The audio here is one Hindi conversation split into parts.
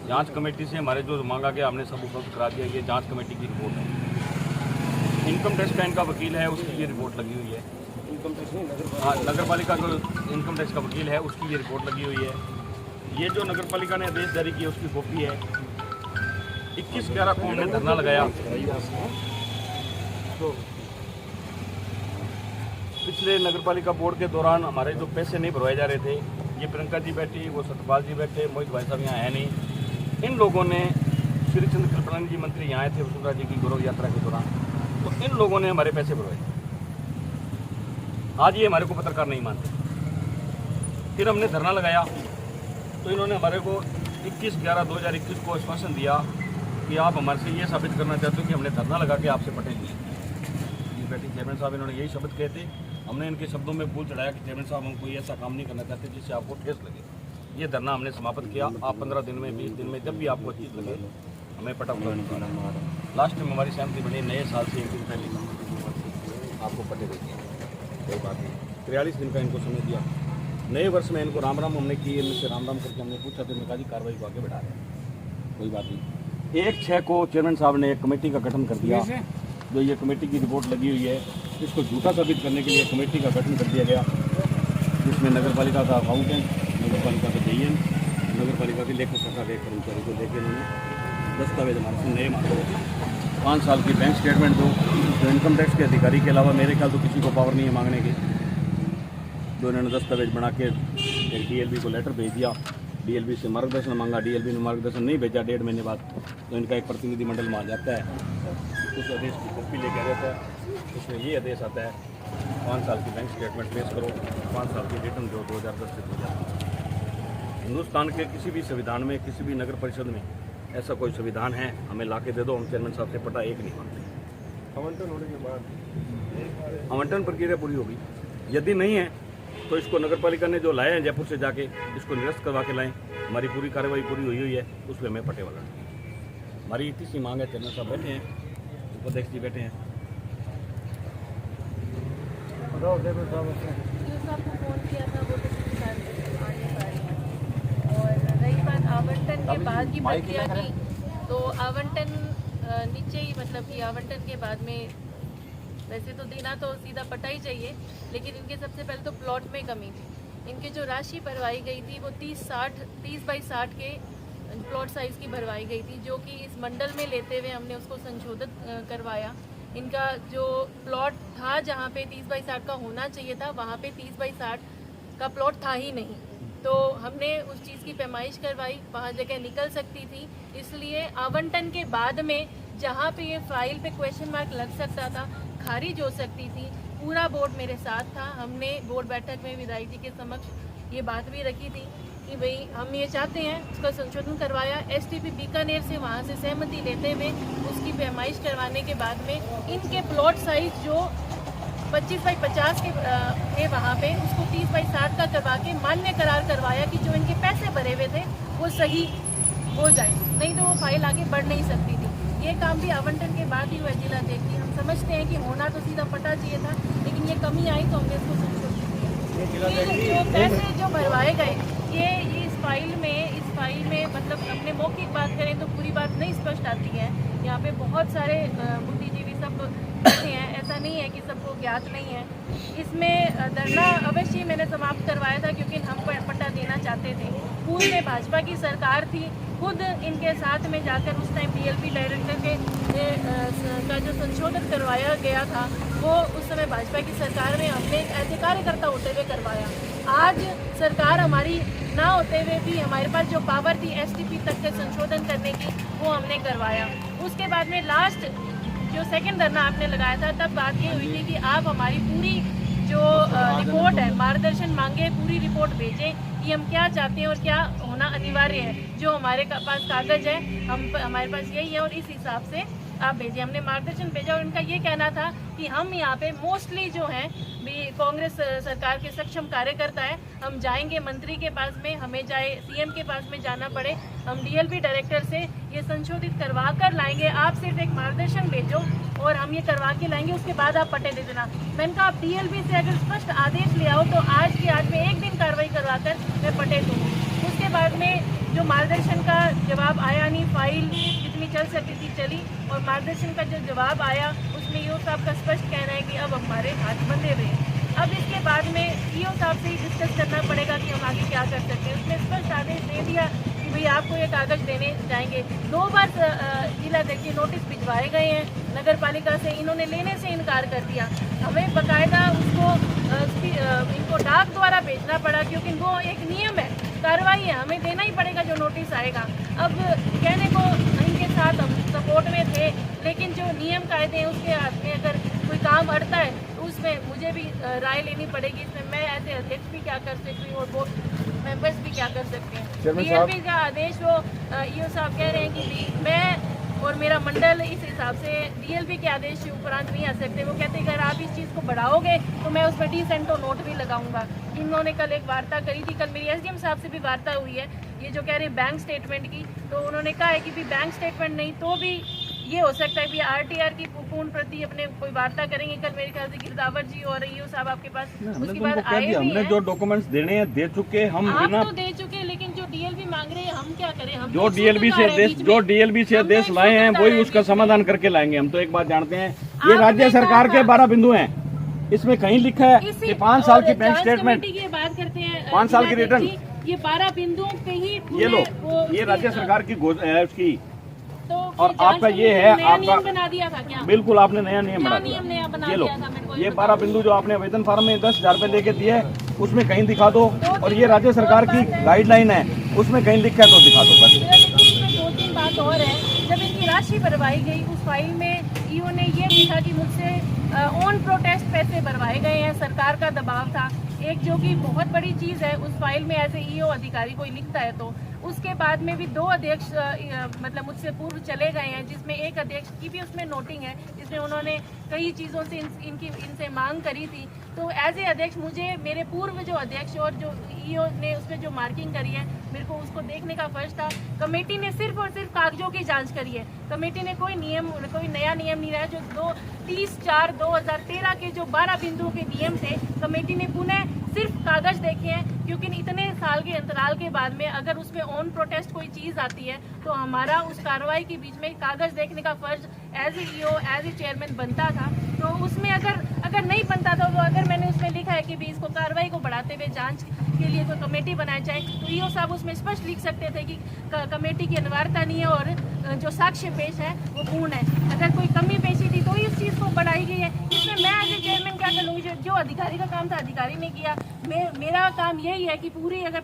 जांच कमेटी से हमारे जो मांगा गया हमने सब उपलब्ध करा दिया। ये जांच कमेटी की रिपोर्ट है। इनकम टैक्स का इनका वकील है, उसकी ये रिपोर्ट लगी हुई है। इनकम टैक्स नहीं, हाँ, नगर पालिका जो इनकम टैक्स का वकील है उसकी ये रिपोर्ट लगी हुई है। ये जो नगर पालिका ने आदेश जारी किया उसकी कॉपी है। 21/11 को हमने धरना लगाया। पिछले नगर पालिका बोर्ड के दौरान हमारे जो पैसे नहीं भरवाए जा रहे थे, ये प्रियंका जी बैठी, वो सतपाल जी बैठे, मोहित भाई साहब यहाँ है नहीं। इन लोगों ने, श्री चंद्र कृपानंद जी मंत्री यहाँ आए थे वसुंधरा जी की गौरव यात्रा के दौरान, तो इन लोगों ने हमारे पैसे भरवाए। आज ये हमारे को पत्रकार नहीं मानते। फिर हमने धरना लगाया तो इन्होंने हमारे को 21/11/2021 को आश्वासन दिया कि आप हमारे से ये साबित करना चाहते हो कि हमने धरना लगा के आपसे पटे लिए। ये बैठी चेयरमैन साहब इन्होंने यही शब्द कहे थे। हमने इनके शब्दों में भूल चढ़ाया कि चेयरमैन साहब हम कोई ऐसा काम नहीं करना चाहते जिससे आपको ठेस लगे। ये धरना हमने समाप्त किया। आप 15 दिन में, 20 दिन में, जब भी आपको चीज़ लगे हमें पटा निकालना। लास्ट में हमारी सहमति बनी, नए साल से 1 दिन पहले आपको पटे दे दिया। कोई बात नहीं, 43 दिन का इनको समय दिया। नए वर्ष में इनको राम राम हमने की, इनसे राम राम करके हमने पूछा तो कहा जी कार्रवाई को आगे बढ़ा रहे हैं। कोई बात नहीं। 1/6 को चेयरमैन साहब ने एक कमेटी का गठन कर दिया। जो ये कमेटी की रिपोर्ट लगी हुई है, इसको झूठा साबित करने के लिए कमेटी का गठन कर दिया गया, जिसमें नगर पालिका का अकाउंटेंट, नगर पालिका के जेईएन, नगर पालिका के लेखा शाखा के कर्मचारी को लेकर उन्होंने दस्तावेज हमारे से नए मांगे। 5 साल की बैंक स्टेटमेंट दो। तो इनकम टैक्स के अधिकारी के अलावा मेरे ख्याल तो किसी को पावर नहीं है मांगने की। तो इन्होंने दस्तावेज बना के एक डीएलबी को लेटर भेज दिया। डीएलबी से मार्गदर्शन मांगा, डीएलबी ने मार्गदर्शन नहीं भेजा। 1.5 महीने बाद तो इनका एक प्रतिनिधिमंडल वहाँ जाता है, उस आदेश की कॉपी लेके आ जाता है। उसमें ये आदेश आता है 5 साल की बैंक स्टेटमेंट पेश करो, 5 साल की रिटर्न जो 2010 से 2000। हिंदुस्तान के किसी भी संविधान में, किसी भी नगर परिषद में ऐसा कोई संविधान है, हमें ला के दे दो। हम चेयरमैन साहब से पटा एक नहीं मांगते। आवंटन होने के बाद आवंटन प्रक्रिया पूरी होगी। यदि नहीं है तो इसको नगर पालिका ने जो लाए हैं जयपुर से जाके, इसको निरस्त करवा के लाएं। हमारी पूरी कार्रवाई पूरी हुई है, उसमें हमें पटे वाला नहीं। हमारी इतनी सी मांग है। चेयरमैन साहब बैठे हैं, उपाध्यक्ष जी बैठे हैं। और रही बात आवंटन के बाद की प्रक्रिया की, तो आवंटन नीचे ही, मतलब कि आवंटन के बाद में वैसे तो देना तो सीधा पटा ही चाहिए, लेकिन इनके सबसे पहले तो प्लॉट में कमी थी। इनके जो राशि भरवाई गई थी वो 30/60 के प्लॉट साइज़ की भरवाई गई थी, जो कि इस मंडल में लेते हुए हमने उसको संशोधित करवाया। इनका जो प्लॉट था जहाँ पे 30/60 का होना चाहिए था, वहाँ पे 30/60 का प्लॉट था ही नहीं। तो हमने उस चीज़ की पैमाइश करवाई, वहाँ जगह निकल सकती थी। इसलिए आवंटन के बाद में जहाँ पे ये फाइल पे क्वेश्चन मार्क लग सकता था, खारिज हो सकती थी, पूरा बोर्ड मेरे साथ था। हमने बोर्ड बैठक में विधायक जी के समक्ष ये बात भी रखी थी कि भाई हम ये चाहते हैं, उसका संशोधन करवाया। एसटीपी बीकानेर से वहाँ से सहमति लेते हुए उसकी पैमाइश करवाने के बाद में इनके प्लॉट साइज जो 25/50 के थे, वहाँ पे उसको 30/60 का करवा के मान्य करार करवाया कि जो इनके पैसे भरे हुए थे वो सही हो जाए, नहीं तो वो फाइल आगे बढ़ नहीं सकती थी। ये काम भी आवंटन के बाद ही हुआ जिलाध्यक्ष जी। हम समझते हैं कि होना तो सीधा पटा चाहिए था, लेकिन ये कमी आई तो हमने इसको संशोधित किया। ये जो पैसे जो भरवाए गए, ये इस फाइल में मतलब अपने मौखिक बात करें तो पूरी बात नहीं स्पष्ट आती है। यहाँ पे बहुत सारे बुद्धिजीवी सब बैठे हैं, ऐसा नहीं है कि सबको ज्ञात नहीं है। इसमें धरना अवश्य मैंने समाप्त करवाया था क्योंकि हम पट्टा देना चाहते थे। पूर्व में भाजपा की सरकार थी, खुद इनके साथ में जाकर उस टाइम डीएलपी डायरेक्टर का जो संशोधन करवाया गया था वो उस समय भाजपा की सरकार में हमने एक ऐसे कार्यकर्ता होते हुए करवाया। आज सरकार हमारी ना होते हुए भी हमारे पास जो पावर थी एसटीपी तक के संशोधन करने की, वो हमने करवाया। उसके बाद में लास्ट जो सेकंड धरना आपने लगाया था, तब बात ये हुई थी कि आप हमारी पूरी जो रिपोर्ट है, मार्गदर्शन मांगे, पूरी रिपोर्ट भेजें कि हम क्या चाहते हैं और क्या होना अनिवार्य है। जो हमारे पास कागज़ है, हमारे पास यही है और इस हिसाब से आप भेजिए। हमने मार्गदर्शन भेजा और इनका ये कहना था कि हम यहाँ पे मोस्टली जो हैं भी कांग्रेस सरकार के सक्षम कार्यकर्ता है, हम जाएंगे मंत्री के पास में, हमें चाहे सीएम के पास में जाना पड़े, हम डीएलपी डायरेक्टर से ये संशोधित करवा कर लाएंगे। आप सिर्फ एक मार्गदर्शन भेजो और हम ये करवा के लाएंगे, उसके बाद आप पट्टे दे देना। मैंने कहा आप डीएलपी से अगर स्पष्ट आदेश ले आओ तो आज की आज में 1 दिन कार्रवाई करवा कर मैं पट्टे दूँगी। उसके बाद में जो मार्गदर्शन का जवाब आया नहीं, फाइल जितनी चल सकती थी चली, और मार्गदर्शन का जो जवाब आया उसमें ईओ साहब का स्पष्ट कहना है कि अब हमारे हाथ बंधे हुए हैं। अब इसके बाद में ईओ साहब से ही डिस्कस करना पड़ेगा कि हम आगे क्या कर सकते हैं। उसने स्पष्ट आदेश दे दिया कि भाई आपको ये कागज देने जाएंगे। 2 बार जिला देखिए नोटिस भिजवाए गए हैं नगर पालिका से, इन्होंने लेने से इनकार कर दिया। हमें बकायदा उसको इनको डाक द्वारा भेजना पड़ा, क्योंकि वो एक नियम है, कार्रवाई है, हमें देना ही पड़ेगा जो नोटिस आएगा। अब कहने को इनके साथ हम सपोर्ट में थे, लेकिन जो नियम कायदे हैं उसके हाथ में अगर कोई काम अड़ता है तो उसमें मुझे भी राय लेनी पड़ेगी। इसमें मैं एज ए अध्यक्ष भी क्या कर सकती हूँ और बोर्ड मेंबर्स भी क्या कर सकते हैं। डीएलपी का आदेश वो ईओ साहब कह रहे हैं कि मैं और मेरा मंडल इस हिसाब से डीएलपी के आदेश के उपरांत नहीं आ सकते। वो कहते हैं अगर आप इस चीज़ को बढ़ाओगे तो मैं उसमें डिसेंटो नोट भी लगाऊंगा। इन्होंने कल एक वार्ता करी थी, कल मेरी एसडीएम साहब से भी वार्ता हुई है, ये जो कह रहे हैं बैंक स्टेटमेंट की, तो उन्होंने कहा है कि भी बैंक स्टेटमेंट नहीं तो भी ये हो सकता है कि आरटीआर की पूर्ण प्रति अपने कोई वार्ता करेंगे। कल मेरे ख्याल से गिरदावर जी और ईओ साहब आपके पास उसके बाद आए भी हमने हैं। जो डॉक्यूमेंट्स देने हैं दे चुके, हम आप बिना तो दे चुके, लेकिन जो डीएलबी मांग रहे हैं हम क्या करें। हम जो तो डीएलबी से आदेश लाए हैं वही उसका समाधान करके लाएंगे। हम तो एक बात जानते हैं, ये राज्य सरकार के 12 बिंदु हैं, इसमें कहीं लिखा है कि 5 साल की बैंक स्टेटमेंट की बात करते हैं, 5 साल की रिटर्न, ये 12 बिंदुओं पे ही ये लो, ये राज्य सरकार की है उसकी। तो और आपका ये है, नया आपका नियम बना दिया था क्या? बिल्कुल आपने नया नियम बना नियम नया बना दिया। ये लो, दिया था, मेरे को ये 12 बिंदु जो आपने आवेदन फार्म में 10,000 रुपए लेके दिए, उसमें कहीं दिखा दो। और ये राज्य सरकार की गाइडलाइन है, उसमें कहीं लिखा है तो दिखा दो बस। इसमें 2-3 बात और है। जब इनकी राशि भरवाई गई उस फाइल में ईओ ने ये लिखा कि मुझसे ऑन प्रोटेस्ट पैसे भरवाए गए हैं, सरकार का दबाव था। एक जो कि बहुत बड़ी चीज़ है, उस फाइल में एज ए ईओ अधिकारी कोई लिखता है तो उसके बाद में भी 2 अध्यक्ष मतलब मुझसे पूर्व चले गए हैं, जिसमें एक अध्यक्ष की भी उसमें नोटिंग है, जिसमें उन्होंने कई चीज़ों से इनसे मांग करी थी। तो एज ए अध्यक्ष मुझे मेरे पूर्व जो अध्यक्ष और जो ईओ ने उसमें जो मार्किंग करी है, मेरे को उसको देखने का फर्ज था। कमेटी ने सिर्फ और सिर्फ कागजों की जांच करी है, कमेटी ने कोई नया नियम नहीं रहा। जो 30/4/2013 के जो 12 बिंदुओं के नियम थे, कमेटी ने पुनः सिर्फ कागज देखे हैं, क्योंकि इतने साल के अंतराल के बाद में अगर उसमें ऑन प्रोटेस्ट कोई चीज़ आती है तो हमारा उस कार्रवाई के बीच में कागज देखने का फर्ज as A EO as a chairman बनता था। तो उसमें अगर नहीं बनता था, तो अगर मैंने उसमें लिखा है कि भी इसको कार्रवाई को बढ़ाते हुए जांच के लिए कोई कमेटी बनाई जाए, तो ईओ साहब उसमें स्पष्ट लिख सकते थे कि कमेटी की अनिवार्यता नहीं है और जो साक्ष्य पेश है वो पूर्ण है। अगर कोई कमी पेशी थी तो इस चीज़ को बढ़ाई गई है। इसमें मैं एज ए चेयरमैन क्या कर लूँगी? जो अधिकारी का काम था अधिकारी ने किया। मेरा काम यही है कि पूरी अगर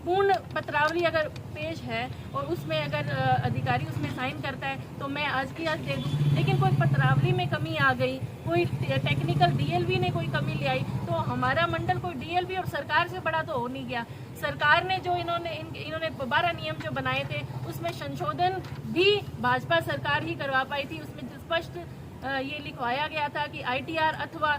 पूर्ण पत्रावली अगर पेश है और उसमें अगर अधिकारी उसमें साइन करता है तो मैं आज की आज दे दूँ। लेकिन कोई पत्रावली में कमी आ गई, कोई टेक्निकल डीएलबी ने कोई कमी ले आई, तो हमारा मंडल कोई डीएलबी और सरकार से बड़ा तो हो नहीं गया। सरकार ने जो इन्होंने 12 नियम जो बनाए थे उसमें संशोधन भी भाजपा सरकार ही करवा पाई थी। उसमें स्पष्ट ये लिखवाया गया था कि आईटीआर अथवा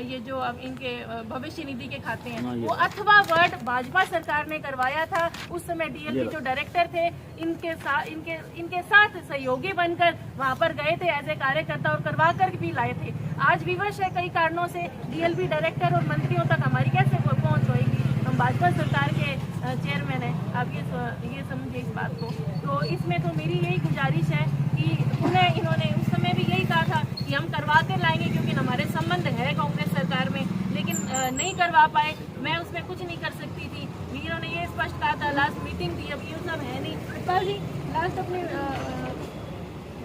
ये जो अब इनके भविष्य निधि के खाते हैं वो अथवा वर्ड भाजपा सरकार ने करवाया था। उस समय डीएलपी जो डायरेक्टर थे इनके साथ सहयोगी बनकर वहां पर गए थे एज ए कार्यकर्ता और करवा कर भी लाए थे। आज विवश है कई कारणों से डीएलपी डायरेक्टर और मंत्रियों तक हमारी कैसे पहुंच होगी। हम भाजपा सरकार के चेयरमैन हैं, आप ये समझिए इस बात को। तो इसमें तो मेरी यही गुजारिश है कि उन्हें इन्होंने उस समय भी यही कहा था कि हम करवा कर लाएंगे, क्योंकि हमारे संबंध है कांग्रेस सरकार में, लेकिन नहीं करवा पाए। मैं उसमें कुछ नहीं कर सकती थी। इन्होंने ये स्पष्ट कहा था, लास्ट मीटिंग थी, अब ये सब है नहीं। इकबाल जी लास्ट अपने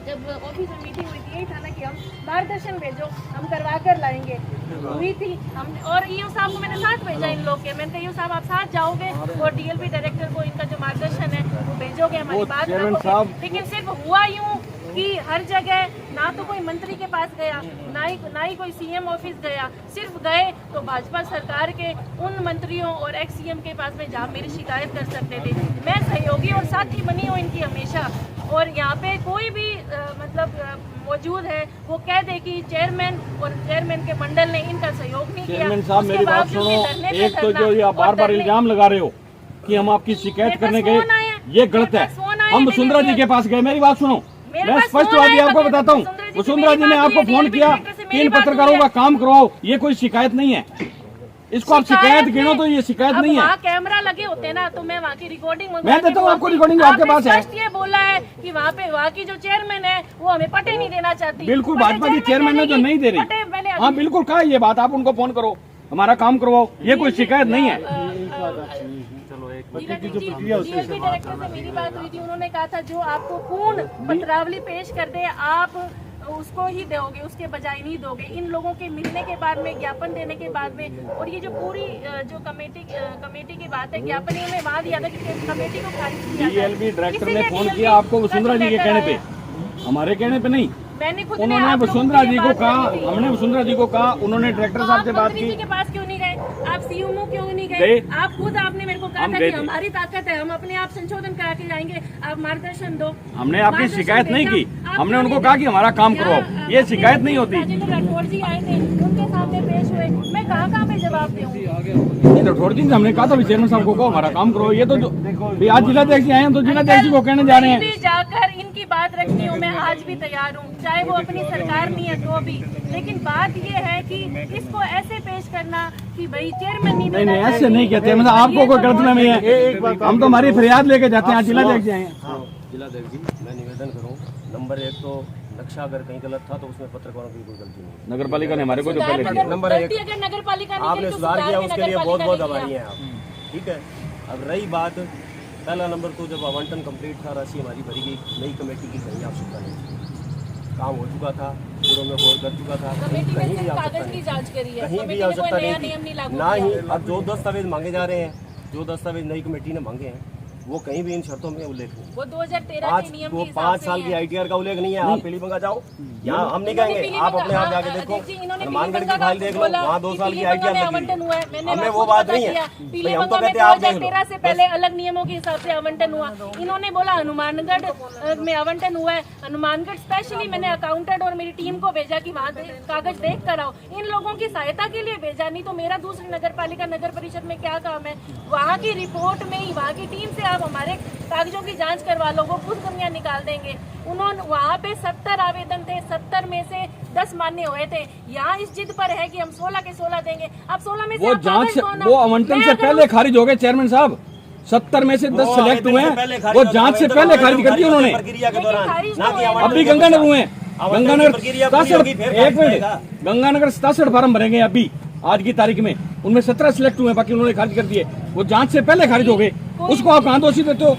जब ऑफिस में मीटिंग हुई थी यही था ना कि हम मार्गदर्शन भेजो, हम करवा कर लाएंगे, हुई थी। हम और ईओ साहब को मैंने साथ भेजा इन लोग के। मैंने कहा ईओ साहब आप साथ जाओगे और डीएलपी डायरेक्टर को इनका जो मार्गदर्शन है वो भेजोगे, हमारी बात रखोगे। लेकिन सिर्फ हुआ यूँ कि हर जगह ना तो कोई मंत्री के पास गया, ना ही कोई सीएम ऑफिस गया, सिर्फ गए तो भाजपा सरकार के उन मंत्रियों और एक्स सीएम के पास में जहाँ मेरी शिकायत कर सकते थे। मैं सहयोगी और साथी बनी हूँ इनकी हमेशा, और यहाँ पे कोई भी मौजूद है वो कह दे कि चेयरमैन और चेयरमैन के मंडल ने इनका सहयोग नहीं किया। चेयरमैन साहब मेरी बात सुनो, एक तो जो ये आप बार-बार इल्जाम लगा रहे हो कि हम आपकी शिकायत करने गए, ये गलत है। हम वसुंधरा जी के पास गए, मेरी बात सुनो, मैं स्पष्टवादी आपको बताता हूँ। वसुंधरा जी ने आपको फोन किया कि इन पत्रकारों का काम करवाओ, ये कोई शिकायत नहीं है। इसको आप शिकायत गिनो तो ये शिकायत अब नहीं है। वहाँ कैमरा लगे होते ना तो मैं वहाँ की रिकॉर्डिंग मैं देता हूँ आपको रिकॉर्डिंग, आपके पास है। ये बोला है कि वहाँ की जो चेयरमैन है वो हमें पट्टे नहीं देना चाहती। बिल्कुल भाजपा की चेयरमैन है जो नहीं दे रही। हाँ बिल्कुल कहा ये बात, आप उनको फोन करो, हमारा काम करवाओ, ये कोई शिकायत नहीं है। डीएलपी डायरेक्टर से मेरी बात हुई थी, उन्होंने कहा था जो आपको पूर्ण पत्रावली पेश कर दे आप उसको ही दोगे, उसके बजाय नहीं दोगे। इन लोगों के मिलने के बाद में, ज्ञापन देने के बाद में, और ये जो पूरी जो कमेटी की बात है, ज्ञापन इन्होंने वहाँ दिया था कि कमेटी को खारिज किया। डीएलपी डायरेक्टर ने फोन किया आपको वसुंधरा जी के कहने पे, हमारे कहने पे नहीं। मैंने खुद उन्होंने वसुंधरा जी को कहा, हमने वसुंधरा जी को कहा, उन्होंने डायरेक्टर साहब से बात की। के पास क्यों नहीं गए आप? सीएमओ क्यों नहीं गए आप? खुद आपने मेरे को कहा था कि हमारी ताकत है, हम अपने आप संशोधन करा के जाएंगे, आप मार्गदर्शन दो। हमने आपकी शिकायत नहीं की, हमने उनको कहा कि हमारा काम करवाओ, ये शिकायत नहीं होती। राठौड़ जी आए थे, उनके सामने पेश हुए, मैं कहाँ पे जवाब दूंगी? राठौड़ जी हमने कहा था चेयरमैन साहब को कहो हमारा काम करो। ये तो जो आज जिलाध्यक्ष जी आए हैं तो जिलाध्यक्ष जी को कहने जा रहे हैं। जाकर इनकी बात रखनी हो मैं आज भी तैयार हूँ, चाहे वो अपनी सरकार नहीं है तो भी। लेकिन बात ये है कि इसको ऐसे पेश करना कि भाई चेयरमैन नहीं ऐसे नहीं कहते, मतलब आपको कोई गलत नहीं है। हम तो हमारी फरियाद लेके जाते हैं। जिलाध्यक्ष जी आए हैं। जिलाध्यक्ष जी मैं निवेदन करूं, नंबर 1 तो नक्शा अगर कहीं गलत था तो उसमें पत्रकारों की कोई गलती नहीं। नगर पालिका ने हमारे को जो पहले दिया। नंबर 1 नगर पालिका आपने सुधार किया, उसके लिए बहुत बहुत आभारी हैं आप। ठीक है, अब रही बात पहला नंबर तो जब आवंटन कंप्लीट था, राशि हमारी भरी गई, नई कमेटी की कहीं आवश्यकता नहीं, काम हो चुका था, पूर्व में गौर कर चुका था, कहीं भी आवश्यकता नहीं, कहीं भी आवश्यकता नहीं थी ना ही। अब जो दस्तावेज मांगे जा रहे हैं, जो दस्तावेज नई कमेटी ने मांगे हैं, वो कहीं भी इन शर्तों में उल्लेख नहीं। वो 2013 के नियम के हिसाब 5 से साल की है। आईटीआर का उल्लेख नहीं है। आप पीलीबंगा जाओ, यहाँ हम नहीं कहेंगे, आप अपने आप जाके देखो, हनुमानगढ़ की फाइल देख लो, वहाँ 2 साल की आईटीआर लगी। हमें वो बात नहीं है, भाई हम तो कहते हैं आप देख लो। 2013 से पहले अलग नियमों के हिसाब से आवंटन हुआ। इन्होंने बोला हनुमानगढ़ में आवंटन हुआ है। हनुमानगढ़ स्पेशली मैंने अकाउंटेंट और मेरी टीम को भेजा कि वहाँ कागज देख कर आओ, इन लोगों की सहायता के लिए भेजा, नहीं तो मेरा दूसरी नगर पालिका नगर परिषद में क्या काम है? वहाँ की रिपोर्ट में ही वहाँ की टीम से आप हमारे कागजों की जांच करवा लो, वो खुद कमियां निकाल देंगे। उन्होंने वहाँ पे 70 आवेदन थे, 70 में से 10 मान्य हुए थे। यहाँ इस जिद पर है कि हम 16 के 16 देंगे। अब 16 में से वो जांच से, वो आवंटन से पहले खारिज हो गए चेयरमैन साहब। 70 में से 10 सिलेक्ट हुए हैं, वो जांच से पहले खारिज कर दी उन्होंने। अभी गंगानगर हुए, गंगानगर 67 फार्म भरेंगे अभी आज की तारीख में, उनमें 17 सिलेक्ट हुए, बाकी उन्होंने खारिज कर दिए। वो जांच से पहले खारिज हो गए, उसको आप कहाँ दोषी देते हो?